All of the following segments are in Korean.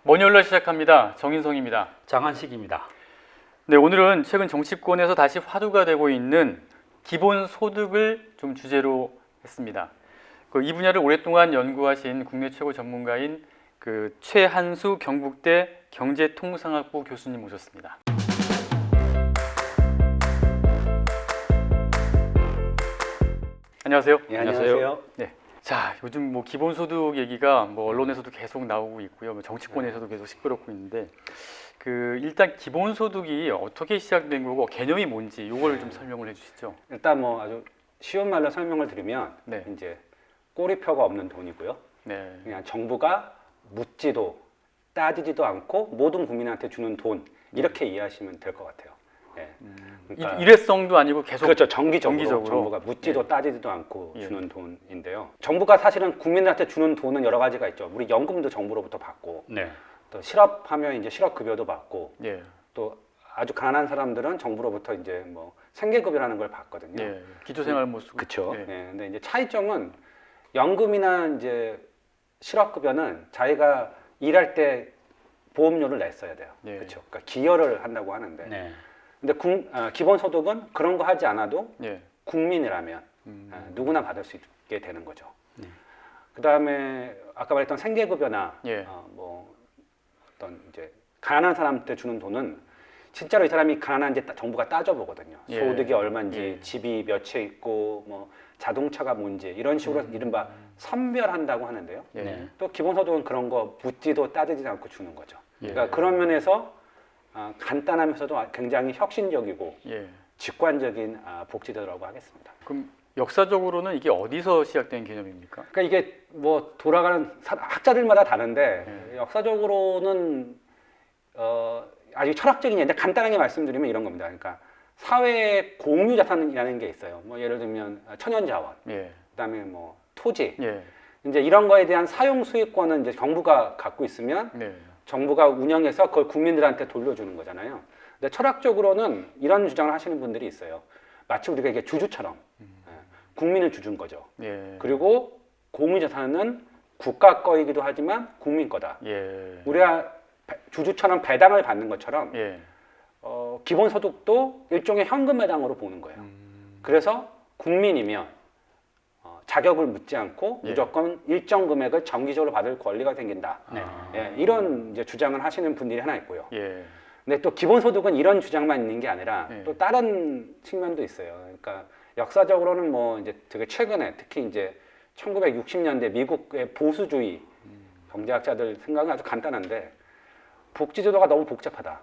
머니얼러 시작합니다. 정인성입니다. 장한식입니다. 네, 오늘은 최근 정치권에서 다시 화두가 되고 있는 기본소득을 좀 주제로 했습니다. 이 분야를 오랫동안 연구하신 국내 최고 전문가인 최한수 경북대 경제통상학부 교수님 모셨습니다. 안녕하세요. 네, 안녕하세요. 네. 자, 요즘 기본소득 얘기가 언론에서도 계속 나오고 있고요. 정치권에서도 계속 시끄럽고 있는데 일단 기본소득이 어떻게 시작된 거고 개념이 뭔지 이걸 좀 설명을 해주시죠. 일단 아주 쉬운 말로 설명을 드리면 이제 꼬리표가 없는 돈이고요. 그냥 정부가 묻지도 따지지도 않고 모든 국민한테 주는 돈 이렇게 이해하시면 될 것 같아요. 그러니까 일회성도 아니고 계속 그렇죠. 정기적으로 정부가 묻지도 따지지도 않고 주는 돈인데요. 정부가 사실은 국민들한테 주는 돈은 여러 가지가 있죠. 우리 연금도 정부로부터 받고 또 실업하면 이제 실업급여도 받고 또 아주 가난한 사람들은 정부로부터 이제 생계급여라는 걸 받거든요. 기초생활모수. 그렇죠. 근데 이제 차이점은 연금이나 이제 실업급여는 자기가 일할 때 보험료를 냈어야 돼요. 그렇죠. 그러니까 기여를 한다고 하는데. 근데 기본소득은 그런 거 하지 않아도 국민이라면 누구나 받을 수 있게 되는 거죠. 그 다음에 아까 말했던 생계급여나 어떤 이제 가난한 사람한테 주는 돈은 실제로 이 사람이 가난한지 정부가 따져보거든요. 소득이 얼마인지, 집이 몇 채 있고, 자동차가 뭔지 이런 식으로 이른바 선별한다고 하는데요. 또 기본소득은 그런 거 묻지도 따지지 않고 주는 거죠. 그러니까 그런 면에서 간단하면서도 굉장히 혁신적이고 직관적인 복지제도라고 하겠습니다. 그럼 역사적으로는 이게 어디서 시작된 개념입니까? 그러니까 이게 돌아가는 학자들마다 다른데 역사적으로는 아주 철학적인 얘기인데 간단하게 말씀드리면 이런 겁니다. 그러니까 사회 공유자산이라는 게 있어요. 예를 들면 천연자원, 그다음에 토지, 이제 이런 거에 대한 사용 수익권은 이제 정부가 갖고 있으면 정부가 운영해서 그걸 국민들한테 돌려주는 거잖아요. 근데 철학적으로는 이런 주장을 하시는 분들이 있어요. 마치 우리가 이게 주주처럼 국민을 주준 거죠. 그리고 공유자산은 국가 거이기도 하지만 국민 거다. 우리가 주주처럼 배당을 받는 것처럼 기본소득도 일종의 현금 배당으로 보는 거예요. 그래서 국민이면 자격을 묻지 않고 무조건 일정 금액을 정기적으로 받을 권리가 생긴다. 이런 이제 주장을 하시는 분들이 하나 있고요. 근데 또 기본소득은 이런 주장만 있는 게 아니라 또 다른 측면도 있어요. 그러니까 역사적으로는 이제 되게 최근에 특히 이제 1960년대 미국의 보수주의 경제학자들 생각은 아주 간단한데 복지제도가 너무 복잡하다.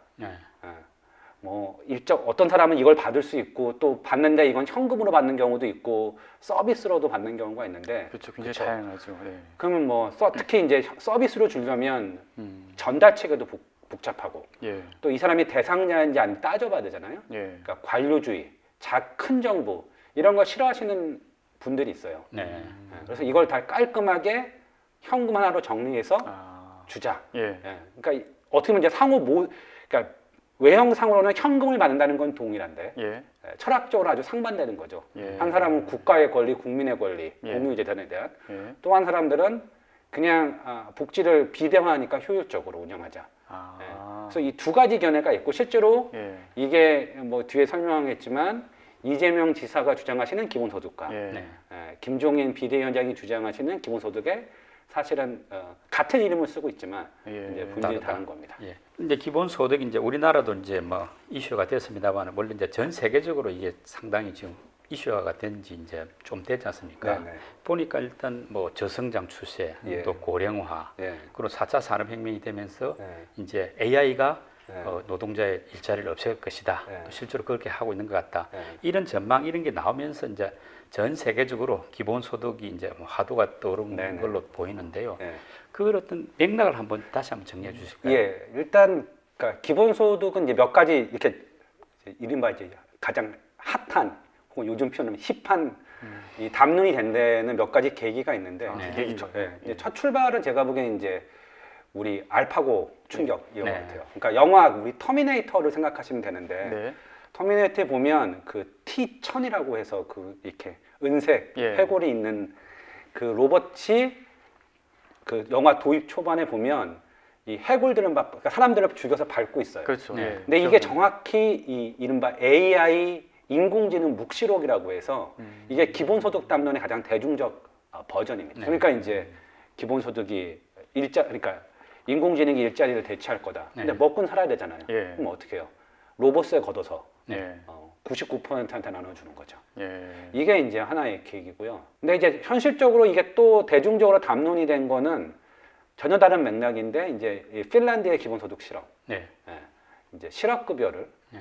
어떤 사람은 이걸 받을 수 있고 또 받는데 이건 현금으로 받는 경우도 있고 서비스로도 받는 경우가 있는데 그렇죠. 굉장히 다양하죠. 그러면 특히 이제 서비스로 주려면 전달 체계도 복잡하고 또 이 사람이 대상자인지 아닌지 따져봐야 되잖아요. 그러니까 관료주의, 큰 정부 이런 거 싫어하시는 분들이 있어요. 그래서 이걸 다 깔끔하게 현금 하나로 정리해서 주자. 그러니까 어떻게 보면 이제 그러니까 외형상으로는 현금을 받는다는 건 동일한데 철학적으로 아주 상반되는 거죠. 한 사람은 국가의 권리, 국민의 권리, 공유재산에 대한 또 한 사람들은 그냥 복지를 비대화하니까 효율적으로 운영하자. 그래서 이 두 가지 견해가 있고 실제로 이게 뒤에 설명하겠지만 이재명 지사가 주장하시는 기본소득과 김종인 비대위원장이 주장하시는 기본소득에 사실은 같은 이름을 쓰고 있지만 이제 본질이 다른 겁니다. 이제 기본소득이 이제 우리나라도 이제 이슈가 됐습니다만 원래 이제 전 세계적으로 이게 상당히 지금 이슈화가 된 지 이제 좀 되지 않습니까? 보니까 일단 저성장 추세, 또 고령화, 그리고 4차 산업혁명이 되면서 이제 AI가 노동자의 일자리를 없앨 것이다. 또 실제로 그렇게 하고 있는 것 같다. 이런 전망 이런 게 나오면서 이제 전 세계적으로 기본소득이 이제 화두가 떠오르는 걸로 보이는데요. 그 어떤 맥락을 다시 한번 정리해 주실까요? 일단 그러니까 기본소득은 이제 몇 가지 이렇게 이른바 이제 가장 핫한 혹은 요즘 표현은 힙한 이 담론이 된 데는 몇 가지 계기가 있는데 첫 출발은 제가 보기엔 이제 우리 알파고 충격 이런 것 같아요. 그러니까 영화 우리 터미네이터를 생각하시면 되는데 터미네이터에 보면 그 T-1000이라고 해서 이렇게 은색 회골이 있는 그 로봇이 그 영화 도입 초반에 보면 이 해골들은 막 그러니까 사람들을 죽여서 밟고 있어요. 그렇죠. 네. 근데 이게 정확히 이 이른바 AI 인공지능 묵시록이라고 해서 이게 기본소득 담론의 가장 대중적 버전입니다. 네. 그러니까 이제 기본소득이 그러니까 인공지능이 일자리를 대체할 거다. 근데 네. 먹고는 살아야 되잖아요. 예. 그럼 어떻게 해요? 로봇에 걷어서 예. 99%한테 나눠주는 거죠. 예. 이게 이제 하나의 계획이고요. 근데 이제 현실적으로 이게 또 대중적으로 담론이 된 거는 전혀 다른 맥락인데 이제 이 핀란드의 기본소득 실업, 네. 예. 이제 실업급여를 네.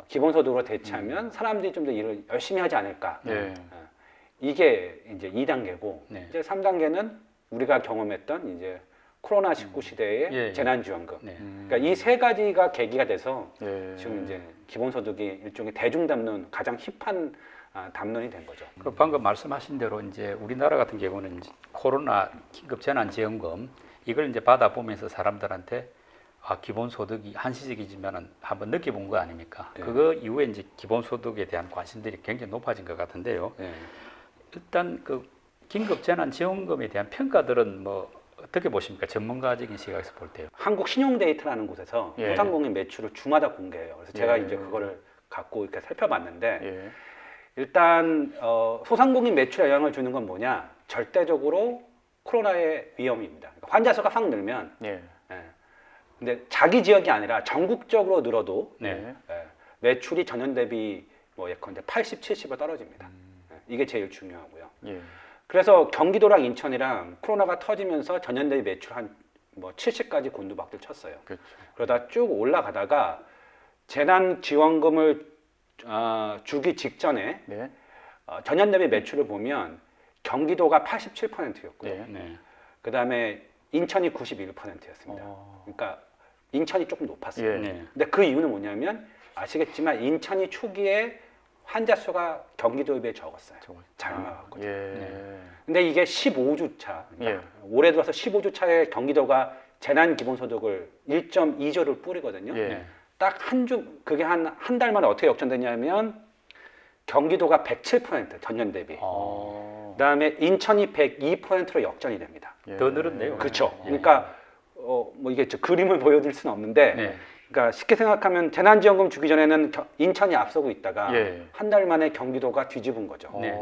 기본소득으로 대체하면 사람들이 좀 더 일을 열심히 하지 않을까. 예. 이게 이제 2단계고 네. 이제 3단계는 우리가 경험했던 이제 코로나19 시대의 예, 예. 재난지원금. 네. 그러니까 이 세 가지가 계기가 돼서 예. 지금 이제 기본소득이 일종의 대중담론, 가장 힙한 담론이 된 거죠. 그 방금 말씀하신 대로 이제 우리나라 같은 경우는 이제 코로나 긴급 재난지원금 이걸 이제 받아보면서 사람들한테 기본소득이 한시적이지만은 한번 느껴본 거 아닙니까? 네. 그거 이후에 이제 기본소득에 대한 관심들이 굉장히 높아진 것 같은데요. 네. 일단 그 긴급 재난지원금에 대한 평가들은 뭐 어떻게 보십니까? 전문가적인 시각에서 볼 때요. 한국 신용데이터라는 곳에서 예. 소상공인 매출을 주마다 공개해요. 그래서 제가 예. 이제 그거를 갖고 이렇게 살펴봤는데 예. 일단 소상공인 매출에 영향을 주는 건 뭐냐? 절대적으로 코로나의 위험입니다. 그러니까 환자 수가 확 늘면 예. 근데 자기 지역이 아니라 전국적으로 늘어도 네. 매출이 전년 대비 뭐 예컨대 80, 70을 떨어집니다. 이게 제일 중요하고요. 예. 그래서 경기도랑 인천이랑 코로나가 터지면서 전년 대비 매출 한 뭐 70까지 곤두박질 쳤어요. 그렇죠. 그러다 쭉 올라가다가 재난 지원금을 주기 직전에 네. 전년 대비 매출을 보면 경기도가 87%였고요. 네. 네. 그 다음에 인천이 91%였습니다. 그러니까 인천이 조금 높았어요. 예. 네. 근데 그 이유는 뭐냐면 아시겠지만 인천이 초기에 환자 수가 경기도에 비해 적었어요. 잘 막았거든요. 예. 근데 이게 15주 차, 그러니까 예. 올해 들어서 15주 차에 경기도가 재난 기본소득을 1.2조를 뿌리거든요. 예. 네. 딱 한 주, 그게 한 달 만에 어떻게 역전됐냐면 경기도가 107% 전년 대비. 그다음에 인천이 102%로 역전이 됩니다. 예. 더 늘었네요. 그렇죠. 예. 그러니까 뭐 이게 저 그림을 보여드릴 수는 없는데, 네. 그러니까 쉽게 생각하면 재난지원금 주기 전에는 인천이 앞서고 있다가 예. 한 달 만에 경기도가 뒤집은 거죠. 네.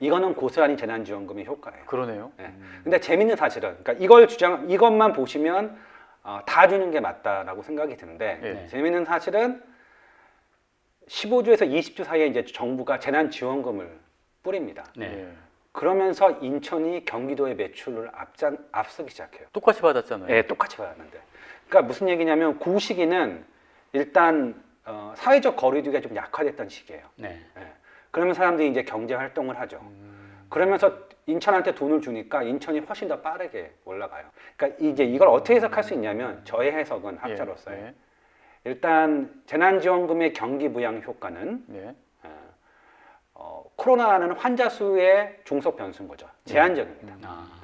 이거는 고스란히 재난지원금의 효과예요. 그러네요. 네. 근데 재밌는 사실은, 그러니까 이것만 보시면 다 주는 게 맞다라고 생각이 드는데, 예. 재밌는 사실은 15주에서 20주 사이에 이제 정부가 재난지원금을 뿌립니다. 네. 예. 그러면서 인천이 경기도의 매출을 앞서기 시작해요. 똑같이 받았잖아요. 네, 똑같이 받았는데. 그러니까 무슨 얘기냐면 그 시기는 일단 사회적 거리두기가 좀 약화됐던 시기예요. 네. 그러면 사람들이 이제 경제 활동을 하죠. 그러면서 인천한테 돈을 주니까 인천이 훨씬 더 빠르게 올라가요. 그러니까 이제 이걸 어떻게 해석할 수 있냐면 저의 해석은 학자로서요. 예. 일단 재난지원금의 경기 부양 효과는 예. 코로나는 환자 수의 종속 변수인 거죠. 제한적입니다. 아.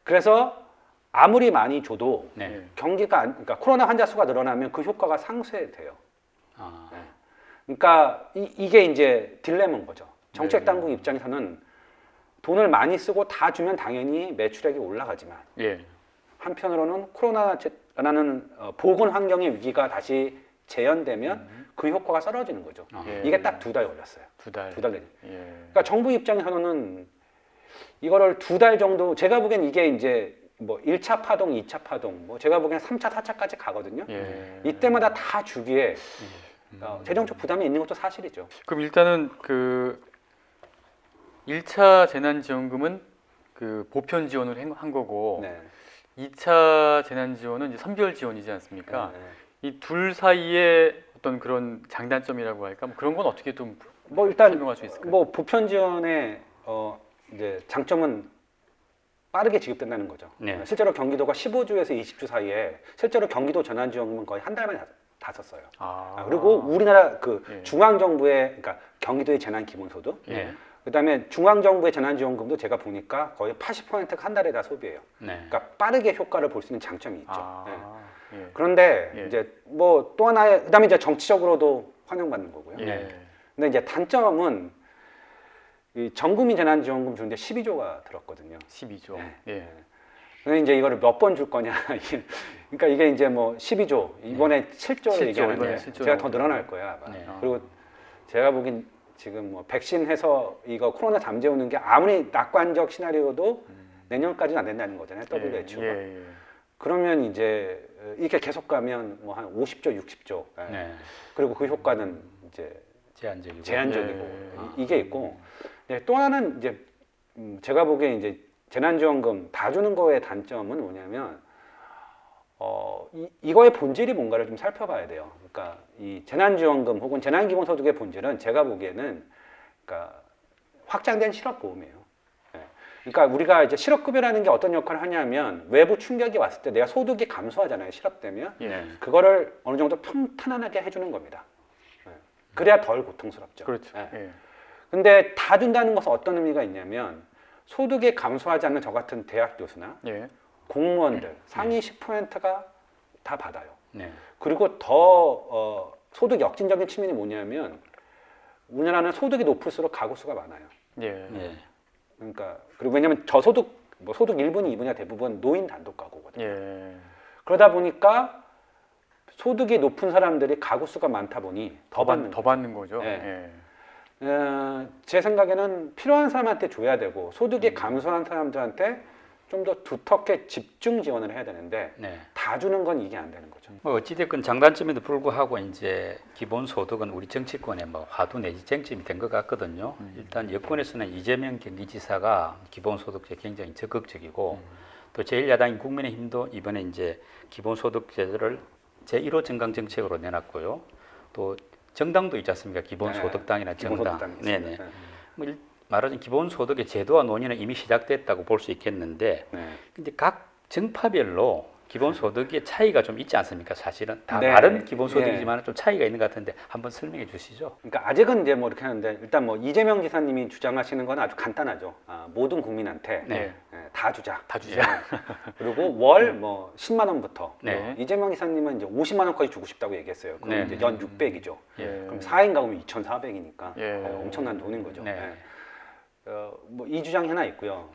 그래서 아무리 많이 줘도 네. 그러니까 코로나 환자 수가 늘어나면 그 효과가 상쇄돼요. 아. 그러니까 이게 이제 딜레마인 거죠. 정책 네. 당국 입장에서는 돈을 많이 쓰고 다 주면 당연히 매출액이 올라가지만 예. 한편으로는 코로나라는 보건 환경의 위기가 다시 재현되면 그 효과가 떨어지는 거죠. 예. 이게 딱 2달 걸렸어요. 두 달. 2달 내지. 예. 그러니까 정부 입장에서는 이거를 2달 정도, 제가 보기엔 이게 이제 뭐 1차 파동, 2차 파동, 뭐 제가 보기엔 3차, 4차까지 가거든요. 예. 이때마다 다 주기에 재정적 부담이 있는 것도 사실이죠. 그럼 일단은 그 1차 재난지원금은 그 보편 지원을 한 거고 네. 2차 재난지원은 이제 선별 지원이지 않습니까? 네. 이 둘 사이에 어떤 그런 장단점이라고 할까? 뭐 그런 건 어떻게 좀 뭐 일단 설명할 수 있을까요? 뭐 보편 지원의 이제 장점은 빠르게 지급된다는 거죠. 네. 실제로 경기도가 15주에서 20주 사이에 실제로 경기도 재난지원금은 거의 한 달 만에 다 썼어요. 그리고 우리나라 그 예. 중앙 정부의 그러니까 경기도의 재난 기본소득, 예. 그다음에 중앙 정부의 재난지원금도 제가 보니까 거의 80%가 한 달에 다 소비해요. 네. 그러니까 빠르게 효과를 볼 수 있는 장점이 있죠. 네. 예. 그런데 예. 이제 뭐 또 하나의 그다음에 이제 정치적으로도 환영받는 거고요. 예. 근데 이제 단점은 이 전국민 재난지원금 주는데 12조가 들었거든요. 12조. 네. 예. 근데 이제 이거를 몇 번 줄 거냐. 그러니까 이게 이제 뭐 12조, 이번에 7조를 얘기하는데 제가 더 늘어날 거야. 아마. 네. 그리고 제가 보긴 지금 뭐 백신 해서 이거 코로나 잠재우는 게 아무리 낙관적 시나리오도 내년까지는 안 된다는 거잖아요. WHO가. 그러면 이제 이렇게 계속 가면 뭐 한 50조, 60조. 네. 그리고 그 효과는 이제 제한적이고 이게 있고 또 하나는 이제 제가 보기에 이제 재난지원금 다 주는 거의 단점은 뭐냐면 이거의 본질이 뭔가를 좀 살펴봐야 돼요. 그러니까 이 재난지원금 혹은 재난기본소득의 본질은 제가 보기에는 그러니까 확장된 실업보험이에요. 예. 그러니까 우리가 이제 실업급여라는 게 어떤 역할을 하냐면 외부 충격이 왔을 때 내가 소득이 감소하잖아요. 실업되면 그거를 어느 정도 평탄하게 해주는 겁니다. 예. 그래야 덜 고통스럽죠. 그렇죠. 예. 근데 다 준다는 것은 어떤 의미가 있냐면 소득이 감소하지 않는 저 같은 대학 교수나 공무원들 상위 10%가 다 받아요. 그리고 더 소득 역진적인 측면이 뭐냐면 우리나라는 소득이 높을수록 가구 수가 많아요. 그러니까 그리고 왜냐하면 저소득 뭐 소득 1분위, 2분위가 대부분 노인 단독 가구거든요. 그러다 보니까 소득이 높은 사람들이 가구 수가 많다 보니 더 받는 거죠. 제 생각에는 필요한 사람한테 줘야 되고 소득이 감소한 사람들한테 좀 더 두텁게 집중 지원을 해야 되는데 다 주는 건 이게 안 되는 거죠. 뭐 어찌됐건 장단점에도 불구하고 이제 기본소득은 우리 정치권의 뭐 화두 내지 쟁점이 된 것 같거든요. 일단 여권에서는 이재명 경기지사가 기본소득제 굉장히 적극적이고 또 제1야당인 국민의힘도 이번에 이제 기본소득제를 제1호 정강 정책으로 내놨고요. 또 정당도 있지 않습니까? 기본소득당이나 정당. 네네. 뭐 말하자면 기본소득의 제도화 논의는 이미 시작됐다고 볼 수 있겠는데, 근데 각 정파별로 기본소득의 차이가 좀 있지 않습니까? 사실은 다 다른 기본소득이지만 좀 차이가 있는 것 같은데 한번 설명해 주시죠. 그러니까 아직은 이제 뭐 이렇게 하는데 일단 뭐 이재명 지사님이 주장하시는 건 아주 간단하죠. 모든 국민한테 다 주자. 그리고 월 뭐 10만 원부터. 이재명 지사님은 이제 50만 원까지 주고 싶다고 얘기했어요. 그럼 이제 연 600이죠. 그럼 4인 가구면 2,400이니까 엄청난 돈인 거죠. 뭐 이 주장이 하나 있고요.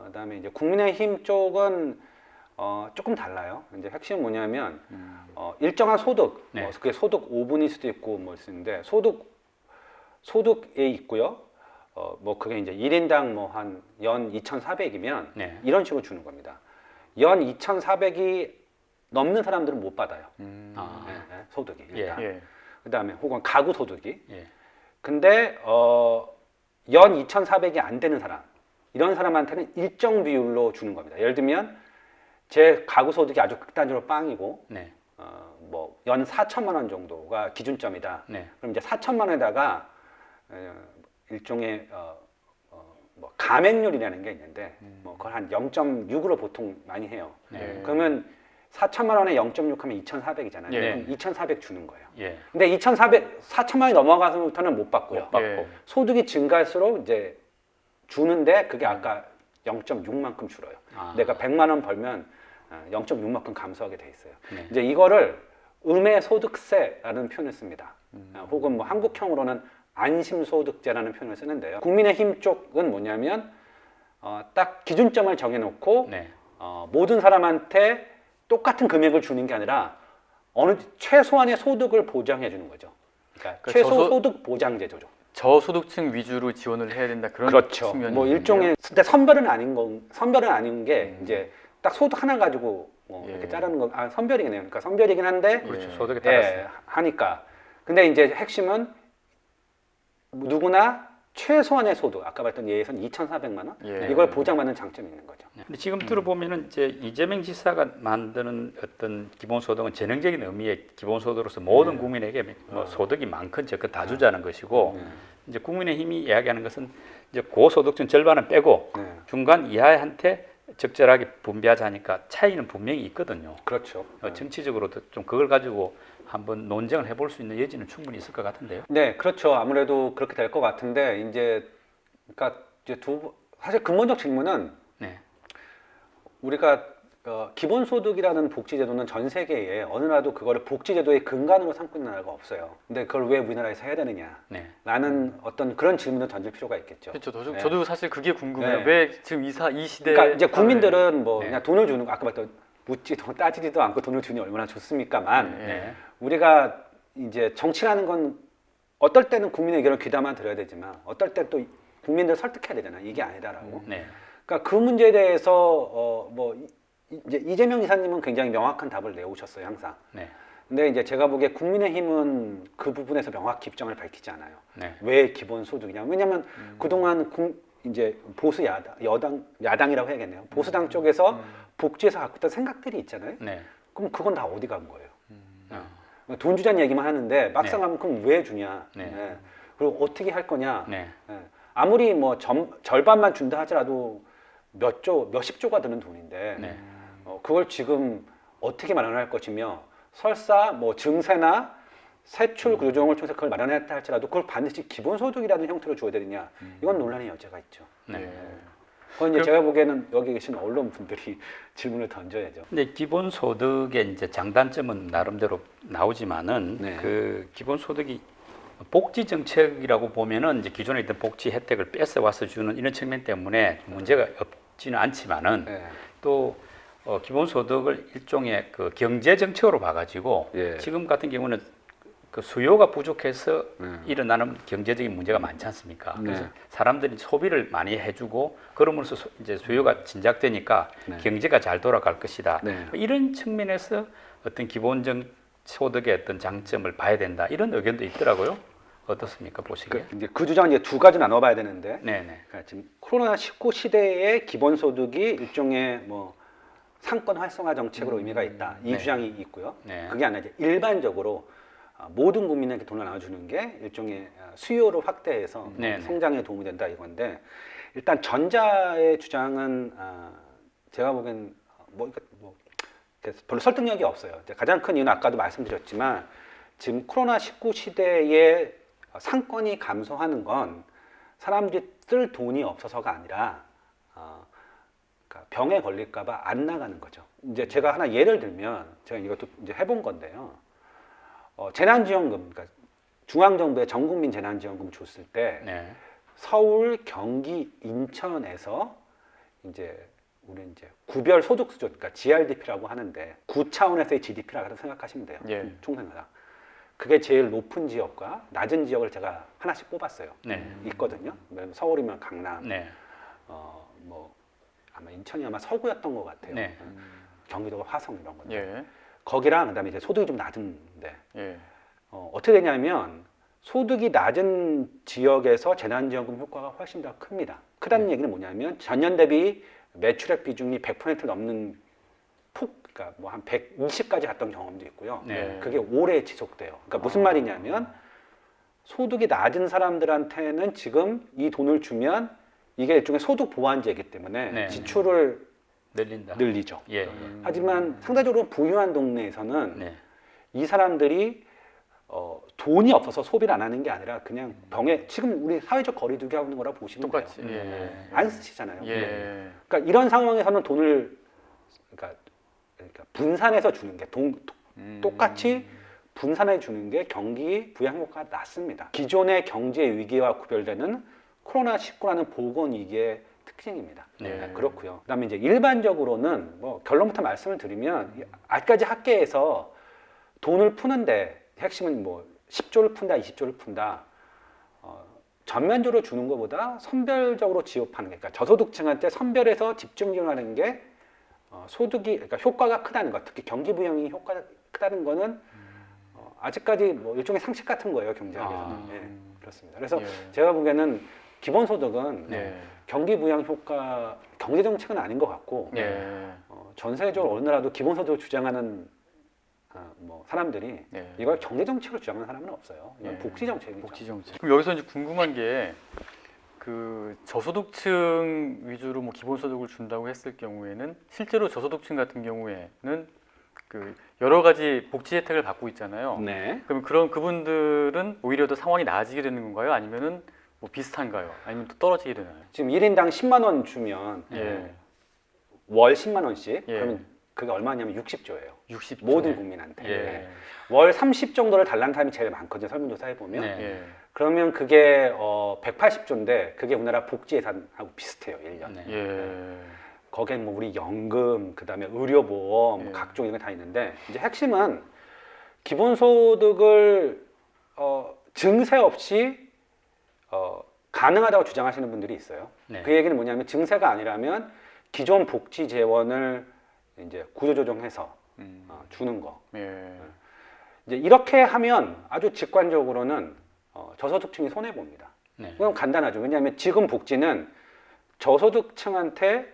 그다음에 이제 국민의힘 쪽은 조금 달라요. 이제 핵심은 뭐냐면 일정한 소득, 그게 소득 5분일 수도 있고 뭐 있는데 소득에 있고요. 뭐 그게 이제 1인당 뭐 한 연 2,400이면 이런 식으로 주는 겁니다. 연 2,400이 넘는 사람들은 못 받아요. 소득이 일단. 그다음에 혹은 가구 소득이. 근데 연 2,400이 안 되는 사람, 이런 사람한테는 일정 비율로 주는 겁니다. 예를 들면 제 가구 소득이 아주 극단적으로 빵이고 뭐 연 4천만 원 정도가 기준점이다. 그럼 이제 4천만 원에다가 일종의 뭐 감액률이라는 게 있는데 뭐 그걸 한 0.6으로 보통 많이 해요. 그러면 4천만 원에 0.6 하면 2,400이잖아요. 그럼 2,400 주는 거예요. 근데 2,400, 4천만 원이 넘어가서부터는 못 받고요. 소득이 증가할수록 이제 주는데 그게 아까 0.6만큼 줄어요. 내가 100만 원 벌면 0.6만큼 감소하게 돼 있어요. 이제 이거를 음해소득세라는 표현을 씁니다. 혹은 뭐 한국형으로는 안심소득제라는 표현을 쓰는데요. 국민의힘 쪽은 뭐냐면 딱 기준점을 정해놓고 모든 사람한테 똑같은 금액을 주는 게 아니라 어느 최소한의 소득을 보장해 주는 거죠. 그러니까 최소 소득 보장 제도죠. 저소득층 위주로 지원을 해야 된다 그런 측면이 뭐 일종의 근데 선별은 아닌 게 이제 딱 소득 하나 가지고 뭐 이렇게 자르는 거 선별이겠네요. 그러니까 선별이긴 한데 소득에 따라서 하니까. 근데 이제 핵심은 누구나 최소한의 소득, 아까 봤던 예에서는 2,400만 원 이걸 보장받는 장점이 있는 거죠. 근데 지금 들어보면은 이제 이재명 지사가 만드는 어떤 기본소득은 전형적인 의미의 기본소득으로서 모든 국민에게 뭐 소득이 많건 적건 다 주자는 것이고 이제 국민의힘이 이야기하는 것은 이제 고소득층 절반은 빼고 중간 이하한테 적절하게 분배하자니까 차이는 분명히 있거든요. 그렇죠. 정치적으로도 좀 그걸 가지고 한번 논쟁을 해볼 수 있는 여지는 충분히 있을 것 같은데요. 네, 그렇죠. 아무래도 그렇게 될 것 같은데 이제 그러니까 이제 사실 근본적 질문은 우리가 기본소득이라는 복지제도는 전 세계에 어느 나라도 그거를 복지제도의 근간으로 삼고 있는 나라가 없어요. 근데 그걸 왜 우리나라에서 해야 되느냐? 네. 라는 어떤 그런 질문을 던질 필요가 있겠죠. 그렇죠. 네. 저도 사실 그게 궁금해요. 네. 왜 지금 이 시대에 그러니까 이제 국민들은 뭐 네. 그냥 돈을 주는 거 아까 말했던 묻지도 따지지도 않고 돈을 주니 얼마나 좋습니까만 네. 우리가 이제 정치라는 건 어떨 때는 국민의 의견을 귀담아 들어야 되지만 어떨 때 또 국민들 설득해야 되잖아. 이게 아니다라고. 네. 그러니까 그 문제에 대해서 뭐 이제 이재명 이사님은 굉장히 명확한 답을 내오셨어요 항상. 네. 근데 이제 제가 보기에 국민의힘은 그 부분에서 명확히 입장을 밝히지 않아요. 네. 왜 기본소득이냐? 왜냐하면 그동안 이제 보수 야당이라고 해야겠네요. 보수당 쪽에서 복지에서 갖고 있던 생각들이 있잖아요. 네. 그럼 그건 다 어디 간 거예요? 돈 주자는 얘기만 하는데 막상 하면 그럼 왜 주냐? 네. 예. 그리고 어떻게 할 거냐? 네. 예. 아무리 뭐 절반만 준다 하더라도 몇십 조가 드는 돈인데 네. 그걸 지금 어떻게 마련할 것이며 설사 뭐 증세나 세출 규정을 통해서 그걸 마련했다 할지라도 그걸 반드시 기본소득이라는 형태로 줘야 되느냐 이건 논란의 여지가 있죠. 네. 그건 이제 제가 보기에는 여기 계신 언론 분들이 질문을 던져야죠. 근데 기본소득의 이제 장단점은 나름대로 나오지만은 네. 그 기본소득이 복지 정책이라고 보면은 이제 기존에 있던 복지 혜택을 뺏어 와서 주는 이런 측면 때문에 문제가 없지는 않지만은 네. 또 기본소득을 일종의 그 경제 정책으로 봐가지고 예. 지금 같은 경우는 그 수요가 부족해서 일어나는 경제적인 문제가 많지 않습니까? 그래서 사람들이 소비를 많이 해주고 그러면서 이제 수요가 진작되니까 네. 경제가 잘 돌아갈 것이다. 네. 이런 측면에서 어떤 기본적 소득의 어떤 장점을 봐야 된다. 이런 의견도 있더라고요. 어떻습니까, 보시기에? 그 주장 이제 두 가지 나눠봐야 되는데, 네네. 그러니까 지금 코로나19 시대의 기본소득이 일종의 뭐 상권 활성화 정책으로 의미가 있다. 이 네. 주장이 있고요. 네. 그게 아니라 이제 일반적으로 모든 국민에게 돈을 나눠주는 게 일종의 수요를 확대해서 네네. 성장에 도움이 된다 이건데, 일단 전자의 주장은 제가 보기엔 별로 설득력이 없어요. 가장 큰 이유는 아까도 말씀드렸지만 지금 코로나19 시대에 상권이 감소하는 건 사람들이 쓸 돈이 없어서가 아니라 그러니까 병에 걸릴까봐 안 나가는 거죠. 이제 제가 하나 예를 들면 제가 이것도 이제 해본 건데요. 재난지원금, 그러니까 중앙정부의 전국민 재난지원금 줬을 때 네. 서울, 경기, 인천에서 이제 우리 이제 구별 소득 수준, 그러니까 GRDP라고 하는데 9차원에서의 GDP라고 생각하시면 돼요. 예. 총생마다. 그게 제일 높은 지역과 낮은 지역을 제가 하나씩 뽑았어요. 네. 있거든요. 서울이면 강남, 네. 뭐 아마 인천이 아마 서구였던 것 같아요. 네. 경기도가 화성 이런 건데. 예. 거기랑 그다음에 이제 소득이 좀 낮은데 예. 어떻게 되냐면 소득이 낮은 지역에서 재난지원금 효과가 훨씬 더 큽니다. 크다는 얘기는 뭐냐면 전년 대비 매출액 비중이 100% 넘는 그러니까 뭐 한 120까지 갔던 경험도 있고요. 네. 그게 오래 지속돼요. 그러니까 무슨 말이냐면 소득이 낮은 사람들한테는 지금 이 돈을 주면 이게 일종의 소득 보완제이기 때문에 네. 지출을 늘린다. 늘리죠. 예. 하지만 상대적으로 부유한 동네에서는 네. 이 사람들이 돈이 없어서 소비를 안 하는 게 아니라 그냥 병에 지금 우리 사회적 거리두기 하는 거라 보시면 똑같이. 돼요. 예. 안 쓰시잖아요. 예. 그러니까 이런 상황에서는 돈을 그러니까 분산해서 주는 게 똑같이 분산해 주는 게 경기 부양 효과가 낮습니다. 기존의 경제 위기와 구별되는 코로나19라는 보건 위기의 특징입니다. 네. 그렇고요. 그다음에 이제 일반적으로는 뭐 결론부터 말씀을 드리면 아직까지 학계에서 돈을 푸는데 핵심은 뭐 10조를 푼다, 20조를 푼다. 전면적으로 주는 것보다 선별적으로 지급하는 게, 그러니까 저소득층한테 선별해서 집중 지원하는 게 소득이, 그러니까 효과가 크다는 것, 특히 경기 부양이 효과가 크다는 거는 아직까지 뭐 일종의 상식 같은 거예요, 경제학에서는. 예, 그렇습니다. 그래서 예. 제가 보기에는 기본소득은 예. 경기 부양 효과, 경제 정책은 아닌 것 같고 예. 전세적으로 어느 나라도 기본소득을 주장하는 뭐 사람들이 예. 이걸 경제 정책을 주장하는 사람은 없어요. 이건 예. 복지 정책이죠. 복지 정책. 그럼 여기서 이제 궁금한 게 그 저소득층 위주로 뭐 기본소득을 준다고 했을 경우에는 실제로 저소득층 같은 경우에는 그 여러 가지 복지 혜택을 받고 있잖아요. 네. 그럼 그런 그분들은 오히려 더 상황이 나아지게 되는 건가요? 아니면은 뭐 비슷한가요? 아니면 또 떨어지게 되나요? 지금 1인당 10만 원 주면 예. 월 10만 원씩 예. 그러면 그게 얼마냐면 60조예요. 60조. 모든 국민한테. 예. 월 30 정도를 달라는 사람이 제일 많거든요. 설문조사해 보면. 네. 예. 그러면 그게 180조인데 그게 우리나라 복지 예산하고 비슷해요. 1년. 네. 예. 거기에 뭐 우리 연금, 그다음에 의료보험, 예. 각종 이런 게 다 있는데 이제 핵심은 기본소득을 증세 없이 가능하다고 주장하시는 분들이 있어요. 네. 그 얘기는 뭐냐면 증세가 아니라면 기존 복지 재원을 이제 구조조정해서 주는 거. 예. 이제 이렇게 하면 아주 직관적으로는 저소득층이 손해 봅니다. 네. 그건 간단하죠. 왜냐하면 지금 복지는 저소득층한테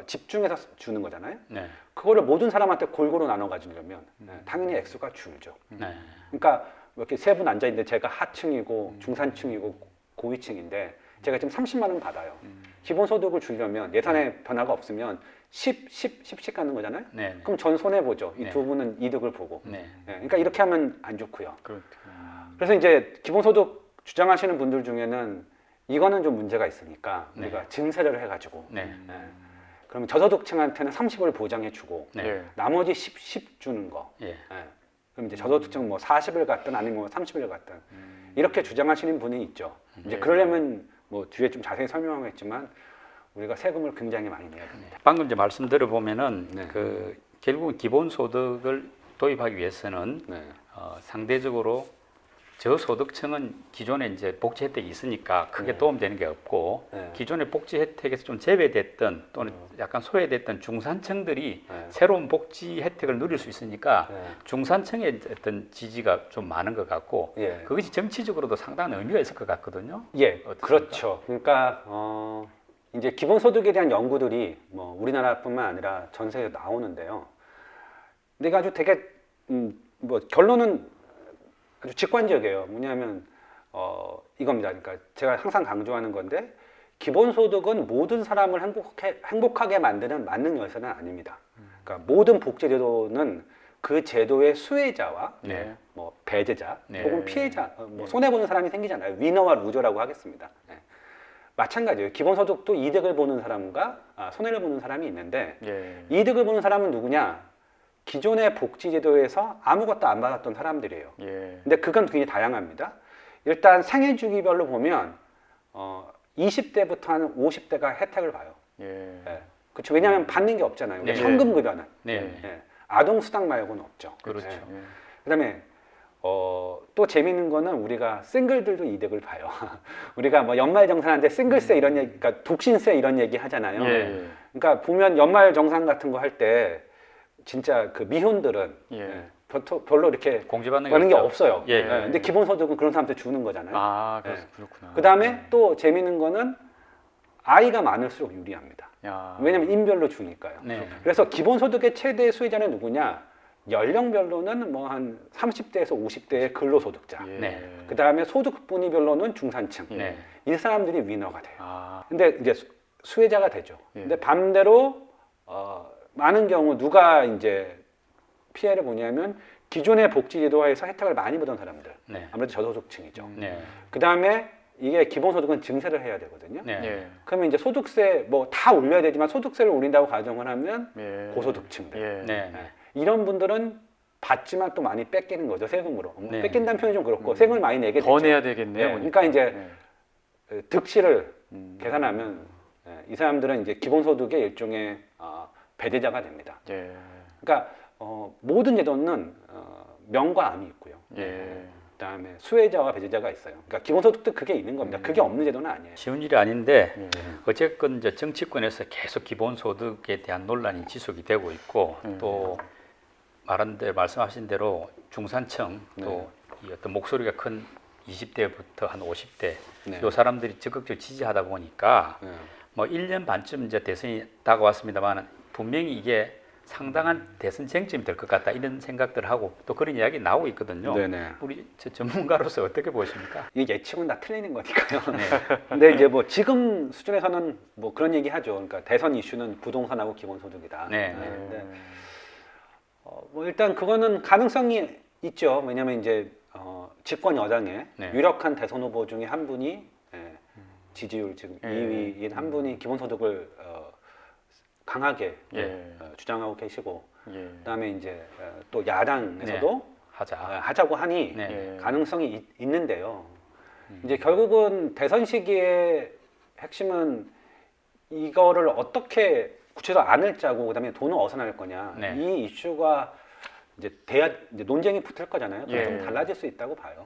집중해서 주는 거잖아요. 네. 그거를 모든 사람한테 골고루 나눠 가지려면 당연히 액수가 줄죠. 네. 그러니까 이렇게 세 분 앉아 있는데 제가 하층이고 중산층이고 고위층인데 제가 지금 30만 원 받아요. 기본소득을 주려면 예산에 변화가 없으면 10씩 가는 거잖아요. 네. 그럼 전 손해 보죠. 이 네. 두 분은 이득을 보고. 네. 그러니까 이렇게 하면 안 좋고요. 그렇구나. 그래서 이제 기본소득 주장하시는 분들 중에는 이거는 좀 문제가 있으니까 네. 우리가 증세를 해가지고 네. 그러면 저소득층한테는 30을 보장해주고 네. 예. 나머지 10 주는 거. 예. 그럼 이제 저소득층 뭐 40을 갖든 아니면 뭐 30을 갖든 이렇게 주장하시는 분이 있죠. 이제 그러려면 뭐 뒤에 좀 자세히 설명하겠지만 우리가 세금을 굉장히 많이 내야 됩니다. 방금 이제 말씀 들어보면은 네. 그 결국은 기본소득을 도입하기 위해서는 네. 상대적으로 저소득층은 기존에 이제 복지 혜택이 있으니까 크게 네. 도움되는 게 없고 네. 기존의 복지 혜택에서 좀 제외됐던 또는 약간 소외됐던 중산층들이 네. 새로운 복지 혜택을 누릴 수 있으니까 네. 중산층의 어떤 지지가 좀 많은 것 같고 예. 그것이 정치적으로도 상당한 의미가 있을 것 같거든요. 예, 어떻습니까? 그렇죠. 그러니까 이제 기본소득에 대한 연구들이 뭐 우리나라뿐만 아니라 전 세계에 나오는데요. 내가 아주 되게 뭐 결론은 아주 직관적이에요. 뭐냐면 이겁니다. 그러니까 제가 항상 강조하는 건데 기본소득은 모든 사람을 행복하게 만드는 만능 열쇠는 아닙니다. 그러니까 모든 복지제도는 그 제도의 수혜자와 네. 뭐 배제자 네. 혹은 피해자, 뭐 손해 보는 사람이 생기잖아요. 위너와 루저라고 하겠습니다. 네. 마찬가지예요. 기본소득도 이득을 보는 사람과 손해를 보는 사람이 있는데 예. 이득을 보는 사람은 누구냐? 기존의 복지제도에서 아무것도 안 받았던 사람들이에요. 예. 근데 그건 굉장히 다양합니다. 일단 생애 주기별로 보면 20대부터 한 50대가 혜택을 봐요. 예. 예. 그렇죠. 왜냐하면 받는 게 없잖아요. 네. 현금급여는. 네. 예. 아동수당 말고는 없죠. 그렇죠. 예. 예. 그다음에 또 재미있는 거는 우리가 싱글들도 이득을 봐요. 우리가 뭐 연말정산한테 싱글세 이런 얘기, 그러니까 독신세 이런 얘기 하잖아요. 예. 그러니까 보면 연말정산 같은 거 할 때 진짜 그 미혼들은 예. 별로 이렇게 공제받는 받는 게 없죠. 없어요. 예. 근데 기본소득은 그런 사람한테 주는 거잖아요. 아, 예. 그렇구나. 그다음에 또 재미있는 거는 아이가 많을수록 유리합니다. 야. 왜냐하면 인별로 주니까요. 네. 그래서 기본소득의 최대 수혜자는 누구냐? 연령별로는 뭐 한 30대에서 50대의 근로소득자. 예. 네. 그 다음에 소득 분위별로는 중산층. 네. 이 사람들이 위너가 돼요. 아. 근데 이제 수혜자가 되죠. 예. 근데 반대로 많은 경우 누가 이제 피해를 보냐면 기존의 복지제도화에서 혜택을 많이 보던 사람들. 네. 아무래도 저소득층이죠. 네. 그 다음에 이게 기본소득은 증세를 해야 되거든요. 네. 예. 그러면 이제 소득세 뭐 다 올려야 되지만 소득세를 올린다고 가정을 하면 예. 고소득층들. 예. 네. 네. 이런 분들은 받지만 또 많이 뺏기는 거죠, 세금으로. 뭐 네. 뺏긴다는 표현이 좀 그렇고 세금을 많이 내게 되죠. 더 내야 되겠네요. 네, 보니까. 그러니까 이제 예. 득실을 계산하면 이 사람들은 이제 기본소득의 일종의 배제자가 됩니다. 예. 그러니까 모든 제도는 명과 암이 있고요. 예. 그다음에 수혜자와 배제자가 있어요. 그러니까 기본소득도 그게 있는 겁니다. 그게 없는 제도는 아니에요. 쉬운 일이 아닌데 예. 어쨌건 이제 정치권에서 계속 기본소득에 대한 논란이 지속이 되고 있고 또 말한 대로 말씀하신 대로 중산층 또 이 어떤 목소리가 큰 20대부터 한 50대 네. 요 사람들이 적극적으로 지지하다 보니까 네. 뭐 1년 반쯤 이제 대선이 다가왔습니다만 분명히 이게 상당한 대선 쟁점이 될 것 같다 이런 생각들을 하고 또 그런 이야기 나오고 있거든요. 네네. 우리 전문가로서 어떻게 보십니까? 이 예측은 다 틀리는 거니까요. 근데 이제 뭐 지금 수준에서는 뭐 그런 얘기 하죠. 그러니까 대선 이슈는 부동산하고 기본소득이다. 네. 근데 뭐 일단 그거는 가능성이 있죠. 왜냐하면 이제 집권 여당의 네. 유력한 대선 후보 중에 한 분이 지지율 지금 2위인 한 분이 기본소득을 강하게 주장하고 계시고 그다음에 이제 또 야당에서도 하자고 하니 가능성이 있는데요. 이제 결국은 대선 시기에 핵심은 이거를 어떻게 구체적으로 안을 짜고 그다음에 돈을 어디서 날 거냐 이 이슈가 이제 논쟁이 붙을 거잖아요. 좀 달라질 수 있다고 봐요.